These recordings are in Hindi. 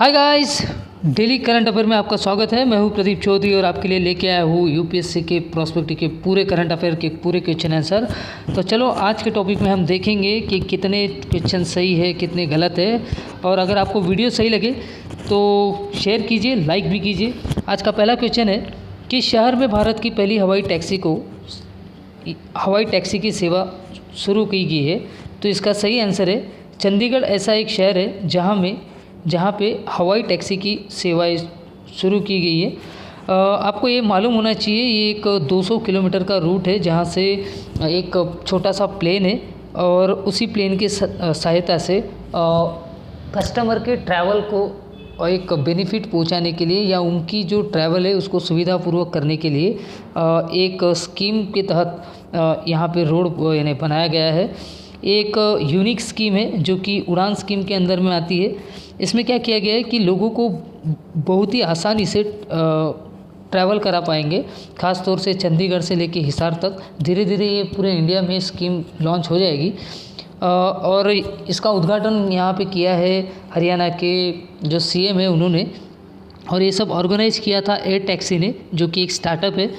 Hi guys, daily current affair में आपका स्वागत है। मैं हूं प्रदीप चौधरी और आपके लिए लेके आया हूं यूपीएससी के प्रोस्पेक्टिव के पूरे करंट अफेयर के पूरे क्वेश्चन आंसर। तो चलो आज के टॉपिक में हम देखेंगे कि कितने क्वेश्चन सही है, कितने गलत है। और अगर आपको वीडियो सही लगे तो शेयर कीजिए, लाइक भी कीजिए। आज का पहला क्वेश्चन है कि शहर में भारत की पहली हवाई टैक्सी की सेवा शुरू की गई है। तो इसका सही आंसर है चंडीगढ़। ऐसा एक शहर है जहाँ पे हवाई टैक्सी की सेवाएं शुरू की गई है। आपको ये मालूम होना चाहिए ये एक 200 किलोमीटर का रूट है जहाँ से एक छोटा सा प्लेन है और उसी प्लेन की सहायता से कस्टमर के ट्रैवल को एक बेनिफिट पहुंचाने के लिए या उनकी जो ट्रैवल है उसको सुविधापूर्वक करने के लिए एक स्कीम के तहत यहाँ पे रोड यानी बनाया गया है। एक यूनिक स्कीम है जो कि उड़ान स्कीम के अंदर में आती है। इसमें क्या किया गया है कि लोगों को बहुत ही आसानी से ट्रैवल करा पाएंगे, ख़ास तौर से चंडीगढ़ से लेके हिसार तक। धीरे धीरे ये पूरे इंडिया में स्कीम लॉन्च हो जाएगी और इसका उद्घाटन यहाँ पे किया है हरियाणा के जो सीएम है उन्होंने। और ये सब ऑर्गेनाइज किया था एयर टैक्सी ने, जो कि एक स्टार्टअप है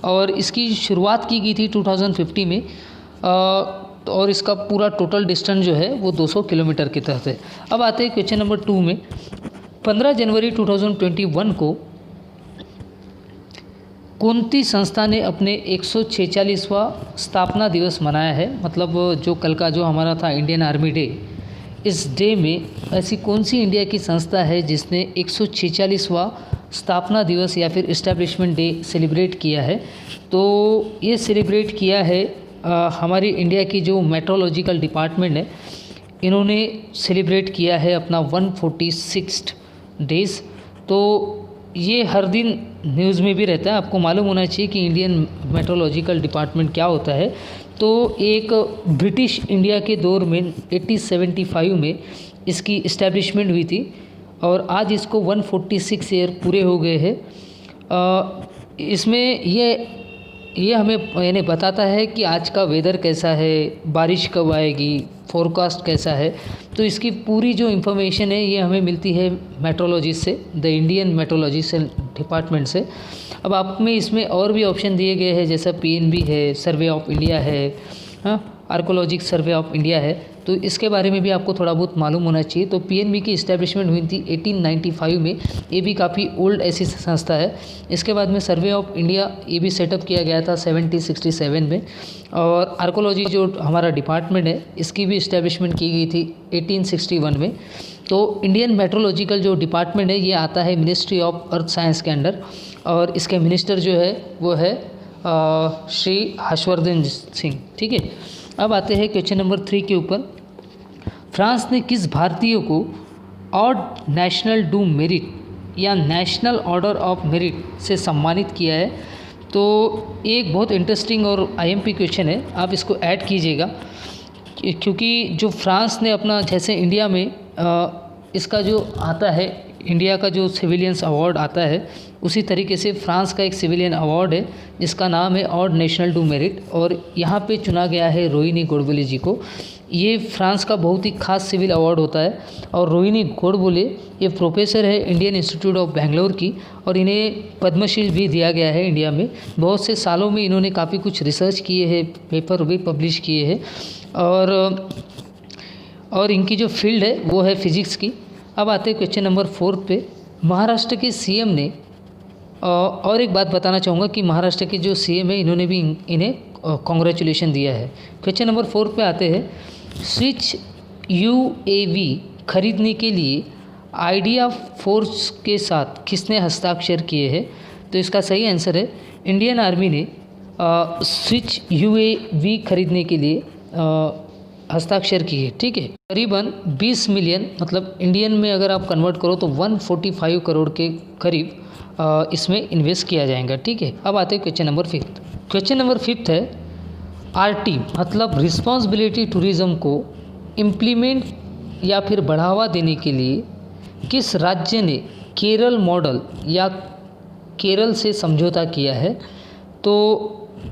और इसकी शुरुआत की गई थी 2050 में। और इसका पूरा टोटल डिस्टेंस जो है वो 200 किलोमीटर के तहत है। अब आते हैं क्वेश्चन नंबर 2 में। 15 जनवरी 2021 को कौन सी संस्था ने अपने 146वां स्थापना दिवस मनाया है? मतलब जो कल का जो हमारा था इंडियन आर्मी डे, इस डे में ऐसी कौन सी इंडिया की संस्था है जिसने 146वां स्थापना दिवस या फिर इस्टेब्लिशमेंट डे सेलिब्रेट किया है? तो ये सेलिब्रेट किया है हमारी इंडिया की जो मेट्रोलॉजिकल डिपार्टमेंट है, इन्होंने सेलिब्रेट किया है अपना 146 डेज़। तो ये हर दिन न्यूज़ में भी रहता है। आपको मालूम होना चाहिए कि इंडियन मेट्रोलॉजिकल डिपार्टमेंट क्या होता है। तो एक ब्रिटिश इंडिया के दौर में 1875 में इसकी इस्टेब्लिशमेंट हुई थी और आज इसको 146 ईयर पूरे हो गए हैं। इसमें ये हमें यानी बताता है कि आज का वेदर कैसा है, बारिश कब आएगी, फोरकास्ट कैसा है। तो इसकी पूरी जो इन्फॉर्मेशन है ये हमें मिलती है मेट्रोलॉजिस्ट से, द इंडियन मेट्रोलॉजिकल डिपार्टमेंट से। अब आप में इसमें और भी ऑप्शन दिए गए हैं, जैसा पीएनबी है, सर्वे ऑफ इंडिया है, आर्कोलॉजिक सर्वे ऑफ इंडिया है। तो इसके बारे में भी आपको थोड़ा बहुत मालूम होना चाहिए। तो पीएनबी की इस्टेब्लिशमेंट हुई थी 1895 में। ये भी काफ़ी ओल्ड ऐसी संस्था है। इसके बाद में सर्वे ऑफ इंडिया ये भी सेटअप किया गया था 1767 में। और आर्कोलॉजी जो हमारा डिपार्टमेंट है इसकी भी इस्टेब्लिशमेंट की गई थी 1861 में। तो इंडियन मेट्रोलॉजिकल जो डिपार्टमेंट है ये आता है मिनिस्ट्री ऑफ अर्थ साइंस के अंडर और इसके मिनिस्टर जो है वो है श्री हर्षवर्धन सिंह। ठीक है, अब आते हैं क्वेश्चन नंबर 3 के ऊपर। फ्रांस ने किस भारतीय को ऑड नेशनल डू मेरिट या नेशनल ऑर्डर ऑफ मेरिट से सम्मानित किया है? तो एक बहुत इंटरेस्टिंग और आईएमपी क्वेश्चन है, आप इसको ऐड कीजिएगा। क्योंकि जो फ्रांस ने अपना, जैसे इंडिया में इसका जो आता है, इंडिया का जो सिविलियंस अवार्ड आता है, उसी तरीके से फ्रांस का एक सिविलियन अवार्ड है जिसका नाम है ऑड नेशनल डू मेरिट। और यहाँ पे चुना गया है रोहिणी गोडबोले जी को। ये फ्रांस का बहुत ही खास सिविल अवार्ड होता है। और रोहिणी गोडबोले ये प्रोफेसर है इंडियन इंस्टीट्यूट ऑफ बेंगलोर की और इन्हें पद्मश्री भी दिया गया है इंडिया में। बहुत से सालों में इन्होंने काफ़ी कुछ रिसर्च किए हैं, पेपर भी पब्लिश किए हैं और इनकी जो फील्ड है वो है फिजिक्स की। अब आते हैं क्वेश्चन नंबर 4 पे। महाराष्ट्र के सीएम ने और एक बात बताना चाहूँगा कि महाराष्ट्र के जो सीएम है इन्होंने भी इन्हें कॉन्ग्रेचुलेशन दिया है। क्वेश्चन नंबर 4 पे आते हैं। स्विच यूएवी खरीदने के लिए आइडिया फोर्स के साथ किसने हस्ताक्षर किए हैं? तो इसका सही आंसर है इंडियन आर्मी ने स्विच यूएवी खरीदने के लिए हस्ताक्षर किए। ठीक है, करीबन 20 मिलियन, मतलब इंडियन में अगर आप कन्वर्ट करो तो 145 करोड़ के करीब इसमें इन्वेस्ट किया जाएगा। ठीक है, अब आते हैं क्वेश्चन नंबर 5। क्वेश्चन नंबर 5 है आरटी मतलब रिस्पॉन्सिबिलिटी टूरिज़्म को इम्प्लीमेंट या फिर बढ़ावा देने के लिए किस राज्य ने केरल मॉडल या केरल से समझौता किया है? तो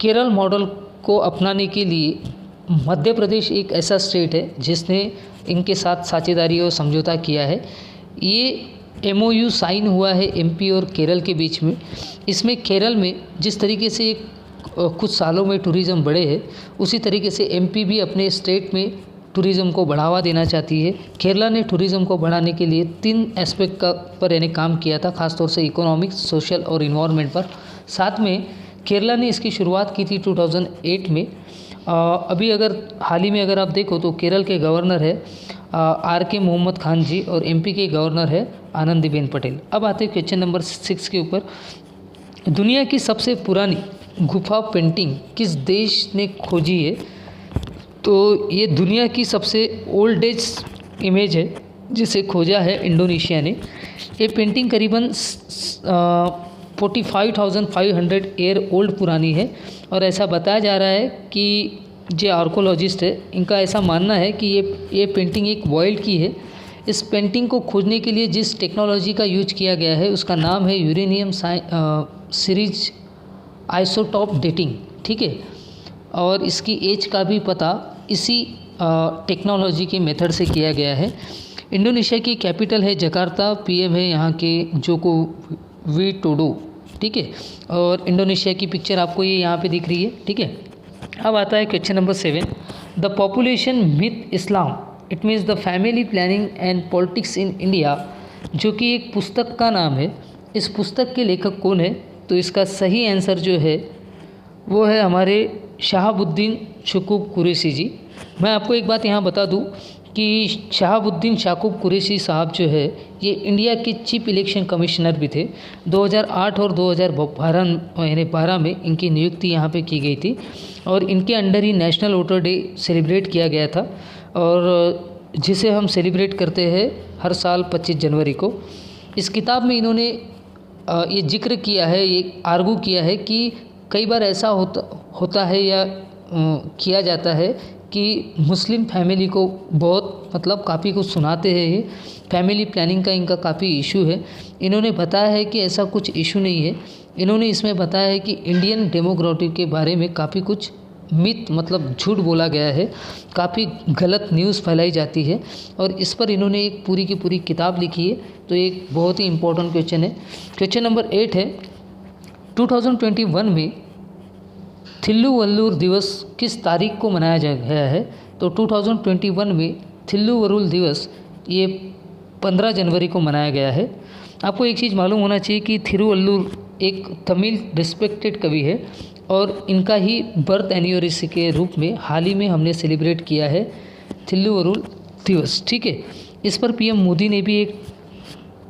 केरल मॉडल को अपनाने के लिए मध्य प्रदेश एक ऐसा स्टेट है जिसने इनके साथ साझेदारी और समझौता किया है। ये MOU साइन हुआ है MP और केरल के बीच में। इसमें केरल में जिस तरीके से कुछ सालों में टूरिज़्म बढ़े है, उसी तरीके से MP भी अपने स्टेट में टूरिज़्म को बढ़ावा देना चाहती है। केरला ने टूरिज़्म को बढ़ाने के लिए 3 एस्पेक्ट पर यानी काम किया था, खासतौर से इकोनॉमिक्स, सोशल और इन्वायरमेंट पर। साथ में केरला ने इसकी शुरुआत की थी 2008 में। अभी अगर हाल ही में अगर आप देखो तो केरल के गवर्नर है RK मोहम्मद खान जी और MP के गवर्नर है आनंदीबेन पटेल। अब आते हैं क्वेश्चन नंबर 6 के ऊपर। दुनिया की सबसे पुरानी गुफा पेंटिंग किस देश ने खोजी है? तो ये दुनिया की सबसे ओल्डेस्ट इमेज है जिसे खोजा है इंडोनेशिया ने। ये पेंटिंग करीबन 45,500 ईयर ओल्ड पुरानी है और ऐसा बताया जा रहा है कि जो आर्कोलॉजिस्ट है इनका ऐसा मानना है कि ये पेंटिंग एक वॉइल्ड की है। इस पेंटिंग को खोजने के लिए जिस टेक्नोलॉजी का यूज किया गया है उसका नाम है यूरेनियम सीरीज आइसोटॉप डेटिंग, ठीक है। और इसकी एज का भी पता इसी टेक्नोलॉजी के मेथड से किया गया है। इंडोनेशिया की कैपिटल है जकार्ता, PM है यहाँ के जोको विडोडो, ठीक है। और इंडोनेशिया की पिक्चर आपको ये यहाँ पे दिख रही है, ठीक है। अब आता है question number 7। The population myth Islam it means the family planning and politics in India, जो कि एक पुस्तक का नाम है। इस पुस्तक के लेखक कौन है? तो इसका सही आंसर जो है वो है हमारे शहाबुद्दीन शुकूब कुरैशी जी। मैं आपको एक बात यहाँ बता दूँ कि शहाबुद्दीन शाकूब कुरैशी साहब जो है ये इंडिया के चीफ इलेक्शन कमिश्नर भी थे। 2008 और 2012 में इनकी नियुक्ति यहाँ पे की गई थी और इनके अंडर ही नेशनल वोटर डे सेलिब्रेट किया गया था, और जिसे हम सेलिब्रेट करते हैं हर साल 25 जनवरी को। इस किताब में इन्होंने ये जिक्र किया है, ये आर्गू किया है कि कई बार ऐसा होता है या किया जाता है कि मुस्लिम फैमिली को बहुत काफ़ी कुछ सुनाते हैं। ये फैमिली प्लानिंग का इनका काफ़ी इशू है। इन्होंने बताया है कि ऐसा कुछ इशू नहीं है। इन्होंने इसमें बताया है कि इंडियन डेमोग्राफी के बारे में काफ़ी कुछ मिथ झूठ बोला गया है, काफ़ी गलत न्यूज़ फैलाई जाती है, और इस पर इन्होंने एक पूरी की पूरी किताब लिखी है। तो एक बहुत ही इम्पोर्टेंट क्वेश्चन है। क्वेश्चन नंबर 8 है 2021 में थिल्लुवल्लुर दिवस किस तारीख को मनाया गया है? तो 2021 में थिल्लुवल्लुर दिवस ये 15 जनवरी को मनाया गया है। आपको एक चीज़ मालूम होना चाहिए कि थिरुवल्लुर एक तमिल रिस्पेक्टेड कवि है और इनका ही बर्थ एनिवर्सरी के रूप में हाल ही में हमने सेलिब्रेट किया है थिल्लुवल्लुर दिवस, ठीक है। इस पर PM मोदी ने भी एक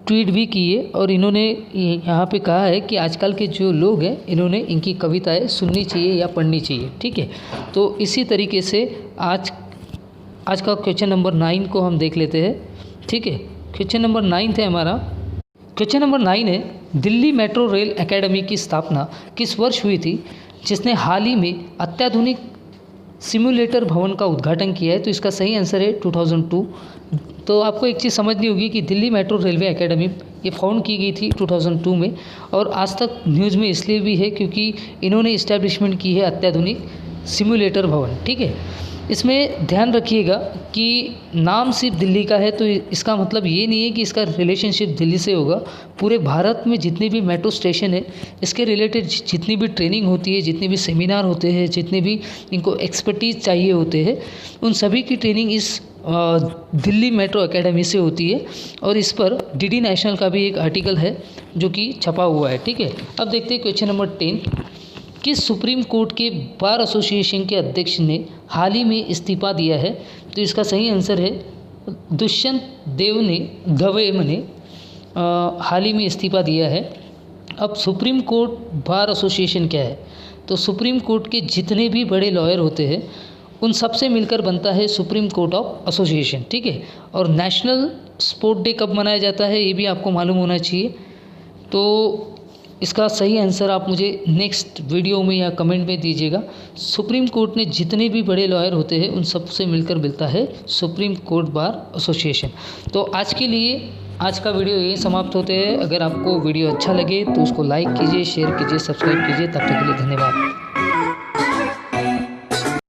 ट्वीट भी की है और इन्होंने यहाँ पे कहा है कि आजकल के जो लोग हैं इन्होंने इनकी कविताएं सुननी चाहिए या पढ़नी चाहिए, ठीक है। तो इसी तरीके से आज का क्वेश्चन नंबर 9 को हम देख लेते हैं, ठीक है। क्वेश्चन नंबर 9 है हमारा। क्वेश्चन नंबर 9 है दिल्ली मेट्रो रेल एकेडमी की स्थापना किस वर्ष हुई थी, जिसने हाल ही में अत्याधुनिक सिमुलेटर भवन का उद्घाटन किया है? तो इसका सही आंसर है 2002। तो आपको एक चीज़ समझनी होगी कि दिल्ली मेट्रो रेलवे एकेडमी ये फाउंड की गई थी 2002 में, और आज तक न्यूज़ में इसलिए भी है क्योंकि इन्होंने इस्टेब्लिशमेंट की है अत्याधुनिक सिमुलेटर भवन, ठीक है। इसमें ध्यान रखिएगा कि नाम सिर्फ दिल्ली का है तो इसका मतलब ये नहीं है कि इसका रिलेशनशिप दिल्ली से होगा। पूरे भारत में जितने भी मेट्रो स्टेशन है इसके रिलेटेड जितनी भी ट्रेनिंग होती है, जितने भी सेमिनार होते हैं, जितने भी इनको एक्सपर्टीज़ चाहिए होते हैं, उन सभी की ट्रेनिंग इस दिल्ली मेट्रो एकेडमी से होती है। और इस पर DD नेशनल का भी एक आर्टिकल है जो कि छपा हुआ है, ठीक है। अब देखते हैं क्वेश्चन नंबर 10। किस सुप्रीम कोर्ट के बार एसोसिएशन के अध्यक्ष ने हाल ही में इस्तीफा दिया है? तो इसका सही आंसर है दुष्यंत गवेम ने हाल ही में इस्तीफा दिया है। अब सुप्रीम कोर्ट बार एसोसिएशन क्या है? तो सुप्रीम कोर्ट के जितने भी बड़े लॉयर होते हैं उन सब से मिलकर बनता है सुप्रीम कोर्ट ऑफ एसोसिएशन, ठीक है। और नेशनल स्पोर्ट डे कब मनाया जाता है ये भी आपको मालूम होना चाहिए। तो इसका सही आंसर आप मुझे नेक्स्ट वीडियो में या कमेंट में दीजिएगा। सुप्रीम कोर्ट ने जितने भी बड़े लॉयर होते हैं उन सब से मिलकर मिलता है सुप्रीम कोर्ट बार एसोसिएशन। तो आज के लिए आज का वीडियो यही समाप्त होते हैं। अगर आपको वीडियो अच्छा लगे तो उसको लाइक कीजिए, शेयर कीजिए, सब्सक्राइब कीजिए। तब तक के लिए धन्यवाद।